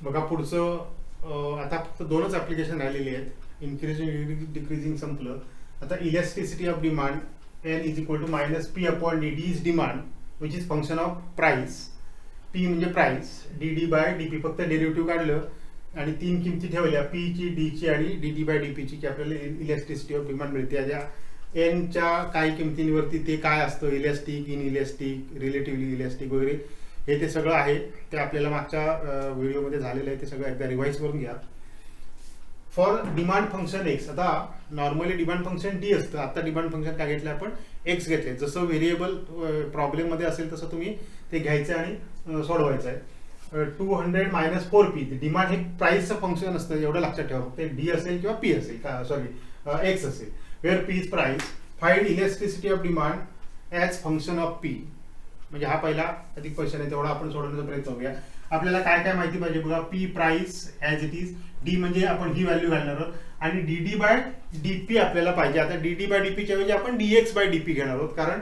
बघा पुढचं आता फक्त दोनच ऍप्लिकेशन राहिलेली आहेत. इन्क्रीजिंग डिक्रीजिंग संपलं. आता elasticity of demand n is equal to minus P upon d d is demand which is function of price. P म्हणजे price, d D by D P. फक्त डेरिव्हेटिव्ह काढलं आणि तीन किमती ठेवल्या, पी ची, डी ची आणि D D by D P ची, की आपल्याला इलॅस्टिसिटी ऑफ डिमांड मिळते. या एनच्या काही किमतींवरती ते काय असतं, elastic, in elastic, relatively elastic वगैरे, हे ते सगळं आहे. ते आपल्याला मागच्या व्हिडिओमध्ये झालेलं आहे. ते सगळं एकदा रिवाइज करून घ्या. फॉर डिमांड फंक्शन एक्स, आता नॉर्मली डिमांड फंक्शन डी असतं, आता डिमांड फंक्शन काय घेतलं आपण, एक्स घेतले. जसं व्हेरिएबल प्रॉब्लेम मध्ये असेल तसं तुम्ही ते घ्यायचं आणि सोडवायचं आहे. 200 मायनस 4p. डिमांड हे प्राइसचं फंक्शन असतं, एवढं लक्षात ठेवा. ते डी असेल किंवा पी असेल, सॉरी एक्स असेल. Where P is price, find elasticity of demand as function of P. म्हणजे हा पहिला अधिक क्वेश्चन आहे, तेवढा आपण सोडवण्याचा प्रयत्न करूया. आपल्याला काय काय माहिती पाहिजे बघा. P price as it is, D म्हणजे आपण ही व्हॅल्यू घालणार आहोत, आणि D D by D P आपल्याला पाहिजे. आता डी डी बाय डी पीच्या ऐवजी आपण D X by D P घेणार आहोत, कारण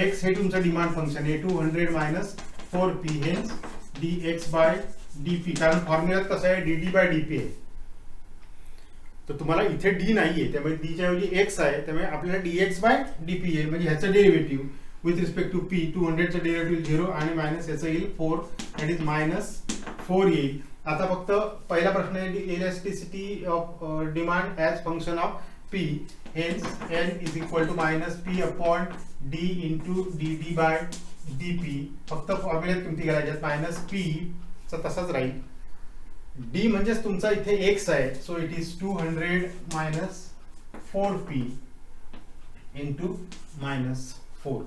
एक्स हे तुमचं डिमांड फंक्शन आहे. 200 minus 4p hence D X by D P, कारण फॉर्म्युल्यात कसं आहे, D D by D P आहे. तर तुम्हाला इथे डी नाहीये, त्यामुळे डीच्या ऐवजी एक्स आहे, त्यामुळे आपल्याला D X by D P येईल. म्हणजे ह्याचं derivative with respect to P, 200 चं डेरिव्हेटिव्ह 0 आणि मायनस याचं येईल 4, दॅट इज मायनस 4 येईल. आता फक्त पहिला प्रश्न आहे, elasticity of demand as function of P. Hence N is equal to minus P upon D into D D by D P. फक्त फॉर्म्युल्यात किमती घालायच्यात. मायनस पी चा तसाच राहील. डी म्हणजेच तुमचा इथे एक्स आहे, so it is 200 minus 4p into minus 4.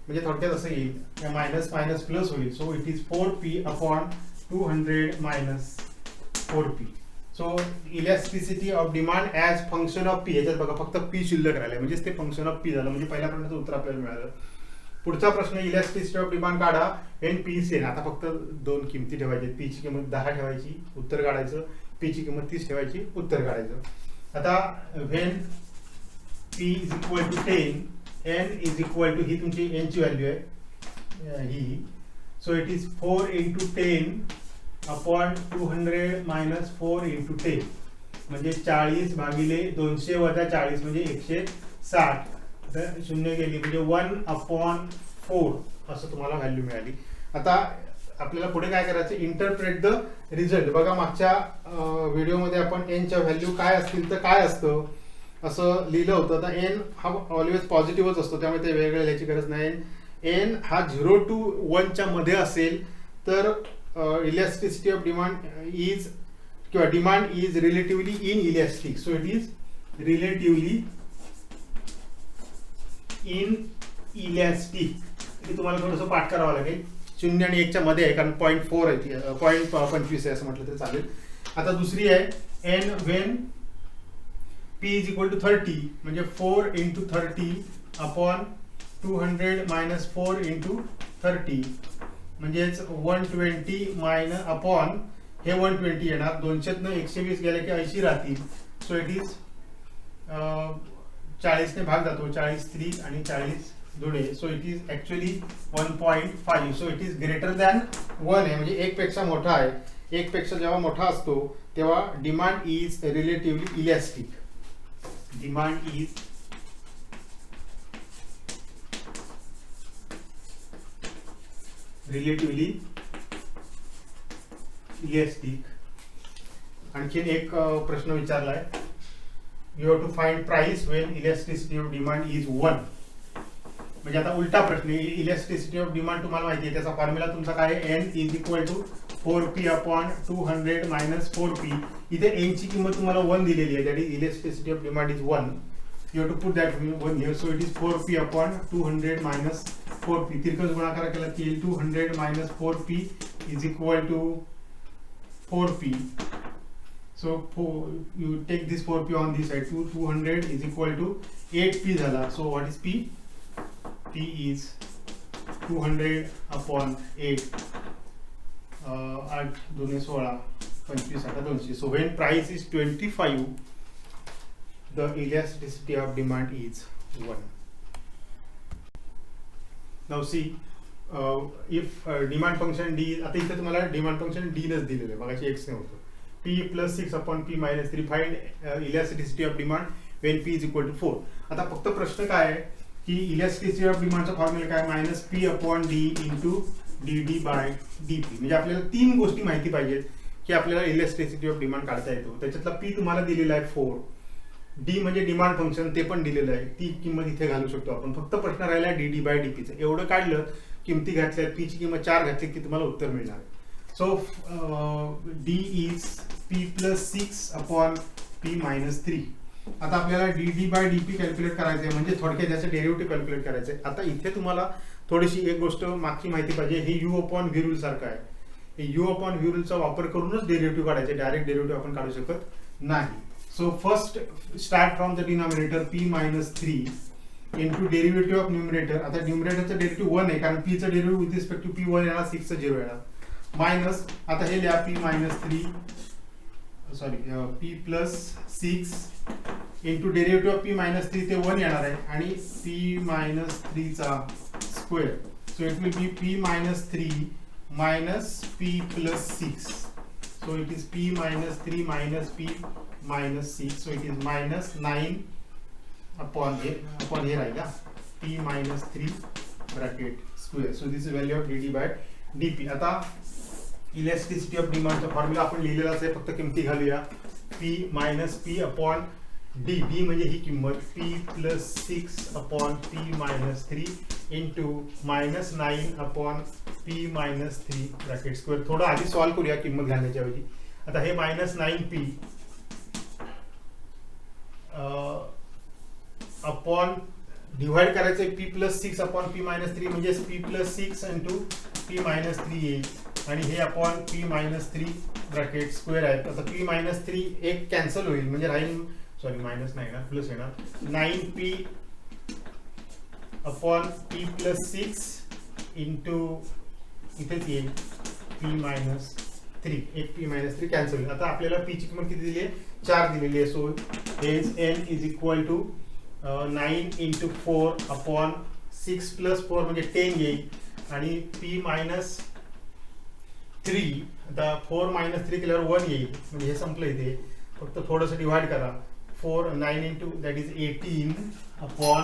म्हणजे थोडक्यात असं येईल, मायनस मायनस प्लस होईल. So it is 4p upon 200 minus 4p. So elasticity of demand as function of P. याच्यात बघा फक्त पी शिल्लक राहिलं, म्हणजेच ते फंक्शन ऑफ पी झालं. म्हणजे पहिल्या प्रश्नाचं उत्तर आपल्याला मिळालं. पुढचा प्रश्न, इलॅस्टिसिटी ऑफ डिमांड काढा एन पी सेन. आता फक्त दोन किमती ठेवायची, पी ची किंमत 10 ठेवायची, उत्तर काढायचं. पी ची किंमत 30 ठेवायची, उत्तर काढायचं. आता when P is equal to 10, n is equal to, ही तुमची एन ची व्हॅल्यू आहे ही. So it is 4 into 10 upon 200 minus 4 into 10, म्हणजे 40 भागिले 200 वजा 40 म्हणजे 160. शून्य गेली म्हणजे 1 अपॉन 4 असं तुम्हाला व्हॅल्यू मिळाली. आता आपल्याला पुढे काय करायचं, इंटरप्रेट द रिझल्ट. बघा मागच्या व्हिडिओमध्ये आपण एनच्या व्हॅल्यू काय असतील तर काय असतं असं लिहिलं होतं. आता एन हा ऑलवेज पॉझिटिव्हच असतो, त्यामुळे ते वेगळं लिहायची गरज नाही. एन हा 0 to 1 च्या मध्ये असेल तर इलॅस्टिसिटी ऑफ डिमांड इज, किंवा demand is relatively in elastic. So it is relatively in elastic. हे तुम्हाला थोडंसं पाठ करावं लागेल. 0 आणि 1 च्या मध्ये आहे, कारण 0.4 आहे, 0.25 आहे असं म्हटलं तरी चालेल. आता दुसरी आहे N when P is equal to 30, म्हणजे 4 इंटू 30 अपॉन 200 मायनस 4 इंटू 30, म्हणजेच 120 मायनस अपॉन हे 120 येणार. 200 120 गेले की 80 राहतील. सो इट इज 40 ने भाग जातो, 40 3 आणि 40 today. So it is actually 1.5. So it is greater than 1 आहे, म्हणजे 1 पेक्षा मोठा आहे. 1 पेक्षा जेव्हा मोठा असतो तेव्हा demand is relatively elastic. Demand is relatively elastic. आणखीन एक प्रश्न विचारलाय, you have to find price when elasticity of demand is 1. म्हणजे आता उलटा प्रश्न, इलॅस्टिसिटी ऑफ डिमांड तुम्हाला माहिती आहे, त्याचा फॉर्म्युला तुमचा काय आहे, N is equal to 4p upon 200 minus 4p. इथे एन ची किंमत तुम्हाला 1 दिलेली आहे, that is elasticity of demand is 1. You have to put that 1 here. So it is 4p upon 200 minus 4p. तिरकस गुणाकार केला की 200 minus 4p is equal to 4p. So you take this 4p on this side. 200 is equal to 8p झाला. So what is p? p is 200 upon 8. 8 2 16 25 200. So when price is 25, the elasticity of demand is 1. Now see, if demand function D, आता इथे तुम्हाला demand function डीनच दिलेलं आहे, मगाशी X ने होतं. P plus 6 upon P minus 3 find elasticity of demand when P is equal to 4. आता फक्त प्रश्न काय आहे की इलॅस्टिसिटी ऑफ डिमांडचा फॉर्म्युला काय, minus P upon D into D D by D P. म्हणजे आपल्याला 3 गोष्टी माहिती पाहिजेत की आपल्याला इलॅस्टिसिटी ऑफ डिमांड काढता येतो. त्याच्यातला पी तुम्हाला दिलेला आहे 4, डी म्हणजे डिमांड फंक्शन ते पण दिलेलं आहे, ती किंमत इथे घालू शकतो आपण. फक्त प्रश्न राहिला डी डी बाय डीपीचा. एवढं काढलं, किमती घातल्या, पी ची किंमत 4 घातली की तुम्हाला उत्तर मिळणार. So D is P plus 6 upon P minus 3. आता आपल्याला D D by D P calculate करायचं आहे, म्हणजे थोडक्यात त्याचं डेरिव्हेटिव्ह कॅल्क्युलेट करायचं आहे. आता इथे तुम्हाला थोडीशी एक गोष्ट मागची माहिती पाहिजे. हे यू अपॉन व्ही रूल सारखं आहे. हे यू अपॉन व्ही रूलचा वापर करूनच डेरिव्हेटिव्ह काढायचे, डायरेक्ट डेरिव्हेटिव्ह आपण काढू शकत नाही. So first start from the denominator p minus 3 into derivative of numerator. आता न्यूमरेटरचं डेरिव्हेटिव्ह 1 आहे कारण p चं derivative with respect to p 1 येणार, 6 चं 0 येणार. मायनस आता हे लिहा p minus 3 sorry p plus 6 into derivative of p minus 3 ते 1 येणार आहे आणि p minus 3 चा square. So it will be p minus 3 minus p plus 6. So it is p minus 3 minus p minus 6, so it is minus 9 upon here राहिला p minus 3 bracket square. So this is value of dd by dp. आता elasticity of डिमांडचा formula आपण लिहिलेलाच आहे, फक्त किमती घालूया. p minus p upon d, d म्हणजे ही किंमत, p plus 6 upon p minus 3 into minus 9 upon p minus 3 bracket square. थोडं आधी सॉल्व करूया किंमत घालण्याच्या ऐवजी. आता हे minus 9p अपॉन डिवाइड करायचं p plus 6 upon p minus 3, म्हणजे p plus 6 into p minus 3 येईल आणि हे upon p minus 3 bracket square आहे. आता p मायनस 3 एक कॅन्सल होईल, म्हणजे राहील, सॉरी मायनस नाही येणार, प्लस येणार. 9p upon p plus 6 into इथेच येईल p मायनस 3, एक p मायनस 3 कॅन्सल होईल. आता आपल्याला p ची किंमत किती दिली आहे, 4 दिलेली आहे. So hence n is equal to 9 into 4 upon 6 plus 4 म्हणजे 10 येईल आणि p मायनस 3, आता 4 मायनस 3 केल्यावर 1 येईल, म्हणजे हे संपलं इथे. फक्त थोडंसं डिवाइड करा. 9 इंटू दॅट इज 18 अपॉन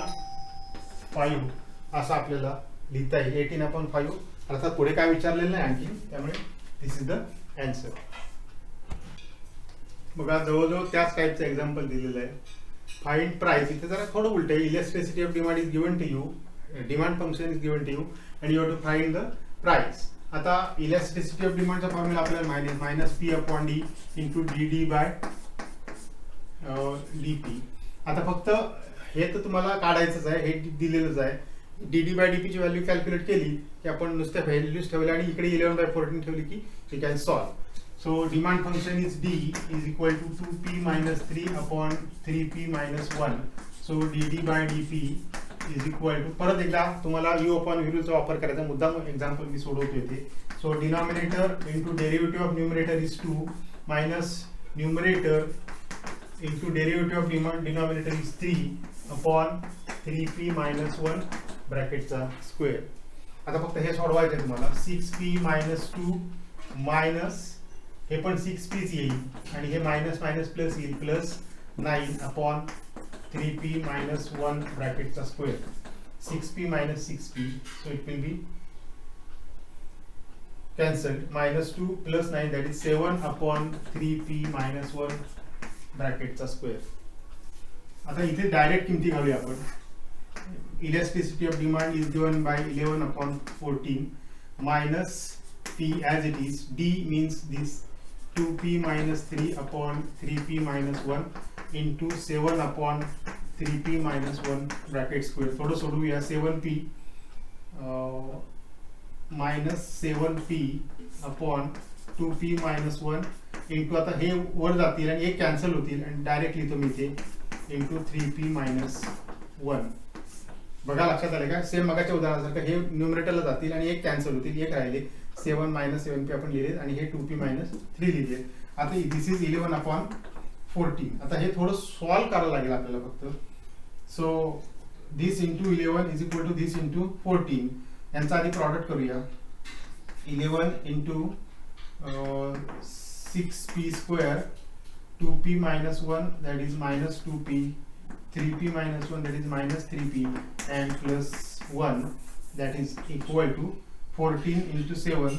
5 असं आपल्याला लिहिता येईल. 18 अपॉन 5. अर्थात पुढे काय विचारलेलं नाही आणखी, त्यामुळे दिस इज द आन्सर. बघा जवळजवळ त्याच टाईपचं एक्झाम्पल दिलेलं आहे. Find price. इथे जरा थोडं उलट आहे. Elasticity of demand is given to you, demand function is given to you and you have to find the price. आता इलॅस्टिसिटी ऑफ डिमांडचा फॉर्म्युला आपल्याला minus P upon D into D D by D P. आता फक्त हे तर तुम्हाला काढायचंच आहे, हे दिलेलंच आहे. डी डी बाय डी पीची व्हॅल्यू कॅल्क्युलेट केली की आपण नुसत्या व्हॅल्यूज ठेवल्या आणि इकडे 11/14 ठेवली की we can solve. So demand function is d is equal to 2p minus 3 upon 3p minus 1. So dd by dp is equal to, परत एकदा तुम्हाला u upon v चा वापर करायचा, मुद्दाम एक्झाम्पल मी सोडवतो इथे. So denominator into derivative of numerator is 2 minus numerator into derivative of denominator is 3 upon 3p minus 1 bracket चा स्क्वेअर. आता फक्त हे सोडवायचं आहे तुम्हाला. 6p minus 2 minus हे पण 6p येईल आणि हे मायनस मायनस प्लस येईल, प्लस 9 अपॉन 3p मायनस 1 ब्रॅकेटचा square. 6p minus 6p, so it will be cancelled. Minus 2 plus 9 that is 7 upon 3p minus 1 ब्रॅकेटचा स्क्वेअर. आता इथे डायरेक्ट किमती घालूया आपण. Elasticity of demand is given by 11 upon 14 minus p as it is. d means this 2p minus 3 upon 3p minus 1 into 7 upon 3p minus 1 bracket square. थोडं सोडूया. 7p minus 7p upon 2p minus 1 into, आता हे वर जातील आणि एक cancel होतील आणि direct लिहितो मी इथे into 3p minus 1. बघा लक्षात आले का, सेम मगाच्या उदाहरणासारखं हे न्यूमरेटरला जातील आणि एक कॅन्सल होतील, एक राहिले. 7 मायनस 7p आपण लिहिले आणि हे 2p मायनस 3 लिहिले. आता दिस इज 11 अपॉन 14. आता हे थोडं सॉल्व करायला लागेल आपल्याला फक्त. So this into 11 is equal to this into 14. यांचा आधी प्रॉडक्ट करूया. 11 इंटू 6p square 2p minus 1 that is minus 2p 3p minus 1 that is minus 3p and plus 1 that is equal to 14 into 7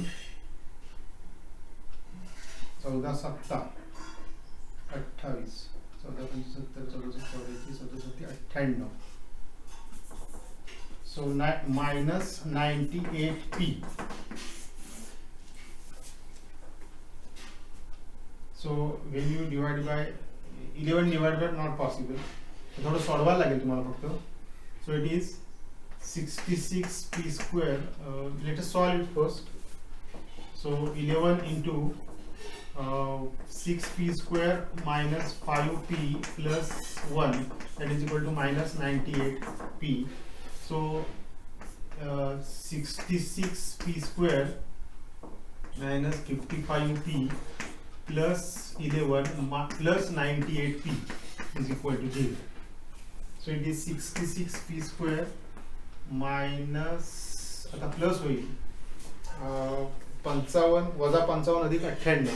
14 7 28 14 75 14 14 98 so minus 98p. So when you divide by 11 divided by not possible, so थोड़ा सोडवायला लागेल तुम्हाला फक्त. So it is 66p square. Let us solve it first. So 11 into 6p square minus 5p plus 1 that is equal to minus 98p. So 66p square minus 55p plus 11 plus 98p is equal to 0. So it is 66p square minus आता plus होईल 55 वजा 55 अधिक 98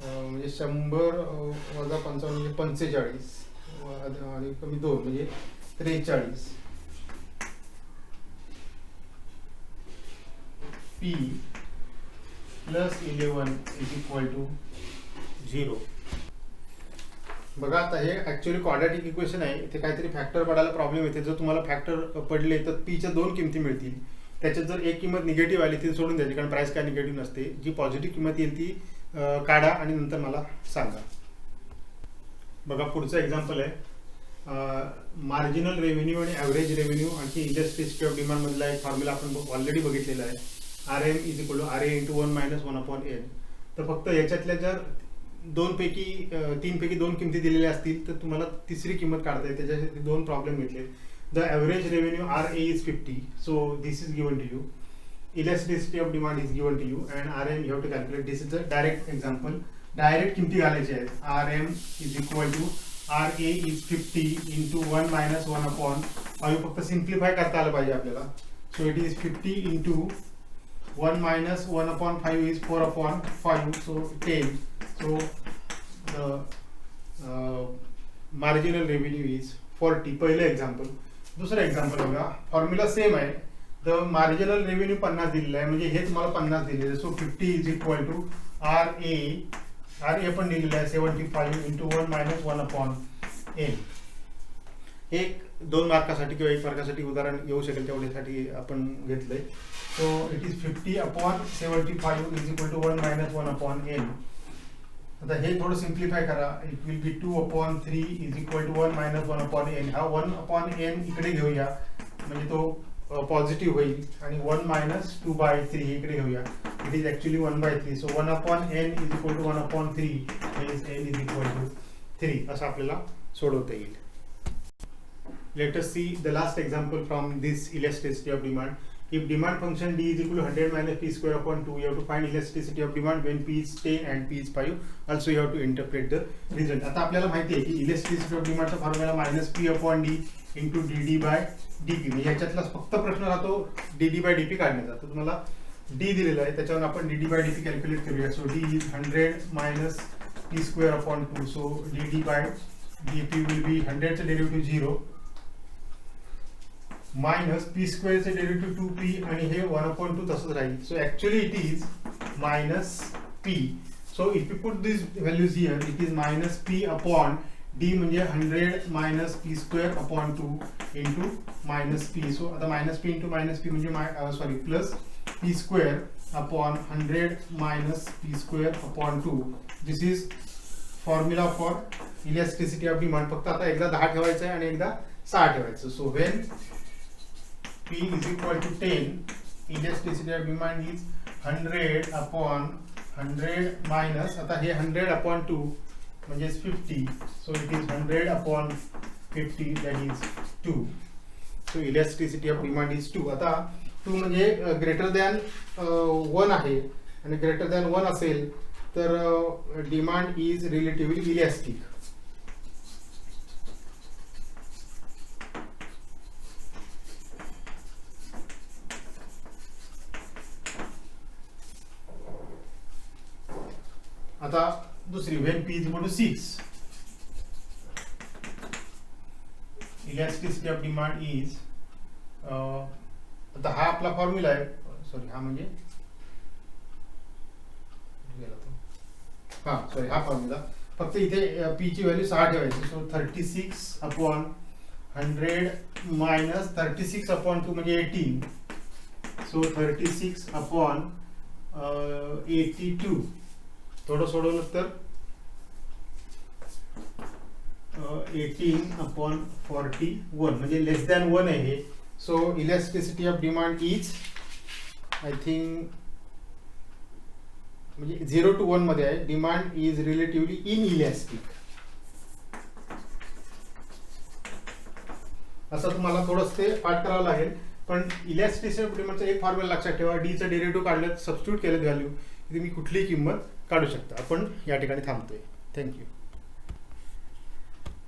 म्हणजे 100 वजा 55 म्हणजे 45 आणि कमी 2 म्हणजे 43 p plus 11 is equal to 0. बघा आता हे ऍक्च्युअली क्वाड्रॅटिक इक्वेशन आहे. इथे काहीतरी फॅक्टर पडायला प्रॉब्लेम येते. जर तुम्हाला फॅक्टर पडले तर p च्या दोन किमती मिळतील. त्याच्यात जर एक किंमत निगेटिव्ह आली ती सोडून द्यायची कारण प्राइस काय निगेटिव्ह नसते. जी पॉझिटिव्ह किंमत येईल ती काढा आणि नंतर मला सांगा. बघा पुढचं एक्झाम्पल आहे मार्जिनल रेव्हेन्यू आणि ॲव्हरेज रेव्हेन्यू आणखी इलेस्टिसिटी ऑफ डिमांड मधला एक फॉर्म्युला आपण ऑलरेडी बघितलेला आहे. RM is equal to RA into 1 minus 1 upon N. तर फक्त याच्यातल्या जर तीन पैकी दोन किमती दिलेल्या असतील तर तुम्हाला तिसरी किंमत काढता येते. त्याच्यासाठी दोन प्रॉब्लेम घेतले. The average revenue RA is 50. So this is given to you. Elasticity of demand is given to you and RM you have to calculate. This is a direct example. Direct किमती घालायच्या आहेत. RM is equal to RA is 50 into 1 minus 1 upon 5. फक्त simplify करता आलं पाहिजे आपल्याला. So it is 50 into 1 minus 1 upon 5 is 4 upon 5, so 10. So the marginal revenue is 40. पहिलं example. दुसरं एक्झाम्पल बघा. फॉर्म्युला सेम आहे. द मार्जिनल रेव्हेन्यू 50 दिलेलं आहे म्हणजे हे तुम्हाला 50 दिलेलं आहे. So 50 is equal to RA पण दिलेलं आहे 75 इंटू 1 मायनस 1 अपॉन N. एक 2 मार्कासाठी किंवा 1 मार्कासाठी उदाहरण येऊ शकेल तेवढ्यासाठी आपण घेतलंय. So it is 50 upon 75 is equal to 1 minus 1 upon n. आता हे थोडं सिम्प्लिफाय करा. It will B 2 upon 3 is equal to 1 minus 1 upon n. हा 1 upon n इकडे घेऊया म्हणजे तो पॉझिटिव्ह होईल आणि 1 minus 2 by 3 इकडे घेऊया. It is actually 1 by 3. So 1 upon n is equal to 1 upon 3 is n is equal to 3 असं आपल्याला सोडवता येईल. Let us see the last example from this elasticity of demand. If demand function D is equal to 100 minus p square upon 2, you have to find elasticity of demand when p is 10 and p is 5. Also, you have to interpret the result. आता आपल्याला माहिती आहे की elasticity of demand चा formula minus p upon D into dd by dp. म्हणजे याच्यातला फक्त प्रश्न राहतो dd by dp काढण्याचा. तर तुम्हाला D दिलेला आहे त्याच्यावर आपण dd by dp कॅल्क्युलेट करूया. So D is 100 minus p square upon 2. So dd by dp will be 100 चे डेरिव्हेटिव्ह 0 मायनस p स्क्वेअर चे डेरिव्हेटिव्ह 2p आणि हे 1 upon 2 तसंच राहील. So actually it is minus p. So if you put this values here it is minus p upon d म्हणजे 100 minus p square upon 2 into minus p. So आता minus p into minus p म्हणजे sorry plus p square upon 100 minus p square upon 2. This is formula for elasticity of demand. फक्त आता एकदा 10 ठेवायचं आहे आणि एकदा 6 ठेवायचं. So when P is equal to 10, elasticity of demand is 100 upon 100 minus आता हे 100 upon 2 म्हणजे 50. So it is 100 upon 50 that is 2. So elasticity of demand is 2. आता 2 म्हणजे greater than 1 आहे आणि greater than 1 असेल तर demand is relatively elastic. आता दुसरी when P is equal to 6 elasticity of demand is आता हा आपला फॉर्म्युला आहे, सॉरी हा म्हणजे हा फॉर्म्युला फक्त इथे पी ची व्हॅल्यू 6 ठेवायची. सो 36/100 मायनस 36/2 म्हणजे 18. सो 36/82 थोडं सोडवलं तर 18/41 म्हणजे लेस दॅन 1 आहे हे. So elasticity of demand is I think म्हणजे 0 to 1 मध्ये आहे. Demand is relatively inelastic. असं तुम्हाला थोडंसं ते पाठ करावं लागेल. पण इलॅस्टिसिटी ऑफ डिमांडचा एक फॉर्म्युला लक्षात ठेवा, डीचं डेरिव्हेटिव्ह काढलं सबस्टिट्यूट केलं व्हॅल्यू की तुम्ही कुठलीही किंमत काढू शकता. आपण या ठिकाणी थांबतोय. थँक्यू.